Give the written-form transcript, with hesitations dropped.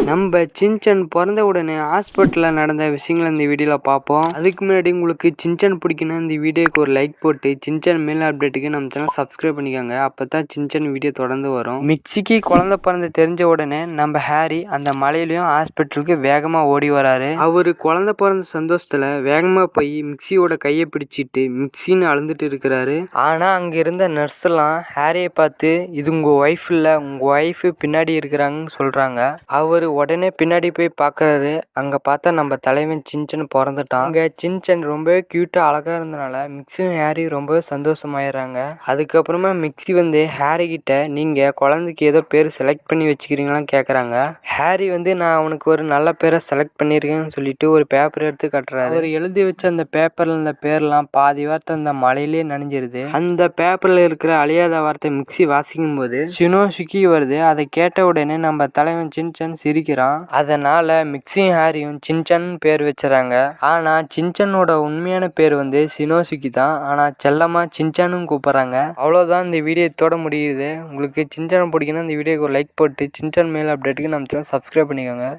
நம்ம சின்சன் பிறந்த உடனே ஹாஸ்பிட்டலில் நடந்த விஷயங்களை இந்த வீடியோவில் பார்ப்போம். அதுக்கு முன்னாடி உங்களுக்கு சின்சன் பிடிக்குன்னா இந்த வீடியோக்கு ஒரு லைக் போட்டு சின்சன் மேல் அப்டேட்டுக்கு நம்ம சேனல் சப்ஸ்கிரைப் பண்ணிக்கோங்க. அப்போ தான் சின்சன் வீடியோ தொடர்ந்து வரும். மிக்சிக்கு குழந்தை பிறந்து தெரிஞ்ச உடனே நம்ம ஹாரி அந்த மலையிலையும் ஹாஸ்பிட்டலுக்கு வேகமாக ஓடி வராரு. அவரு குழந்தை பிறந்த சந்தோஷத்தில் வேகமாக போய் மிக்சியோட கையை பிடிச்சிட்டு மிக்சின்னு அழுந்துட்டு இருக்கிறாரு. ஆனால் அங்கே இருந்த நர்ஸ் எல்லாம் ஹாரியை பார்த்து இது உங்கள் ஒய்ஃப் இல்லை, உங்கள் ஒய்ஃபு பின்னாடி இருக்கிறாங்கன்னு சொல்கிறாங்க. அவர் உடனே பின்னாடி போய் பார்க்குறாரு. அங்கே பார்த்தா நம்ம தலைவன் சின்சன் பிறந்துட்டான். அங்கே சின்சன் ரொம்பவே க்யூட்டாக அழகாக இருந்தனால மிக்சியும் ஹாரி ரொம்பவே சந்தோஷமாயிடுறாங்க. அதுக்கப்புறமா மிக்சி வந்து ஹாரி கிட்ட நீங்கள் குழந்தைக்கு ஏதோ பேர் செலக்ட் பண்ணி வச்சுக்கிறீங்களான்னு கேட்குறாங்க. ஹாரி வந்து நான் அவனுக்கு ஒரு நல்ல பேரை செலக்ட் பண்ணியிருக்கேன்னு சொல்லிட்டு ஒரு பேப்பர் எடுத்து கட்டுறாரு. அவர் எழுதி வச்ச அந்த பேப்பரில் இந்த பேர்லாம் பாதி வார்த்தை அந்த மலையிலே நனைஞ்சிருது. அந்த பேப்பரில் இருக்கிற அழியாத வார்த்தை மிக்சி வாசிக்கும் போது ஷினோசுகி வருது. அதை கேட்ட உடனே நம்ம தலைவன் சின்சன் சிரிக்கிறான். அதனால மிக்சியும் ஹாரியும் சின்சன் பேர் வச்சுறாங்க. ஆனா சின்சனோட உண்மையான பேர் வந்து ஷினோசுகி தான். ஆனா செல்லமா சின்சானும் கூப்பிடுறாங்க. அவ்வளோதான், இந்த வீடியோ இதோட முடியுது. உங்களுக்கு சின்சன் பிடிக்குன்னா இந்த வீடியோக்கு ஒரு லைக் போட்டு சின்சன் மேல் அப்டேட்டுக்கு நம்ம சேனல் சப்ஸ்கிரைப் பண்ணிக்கோங்க.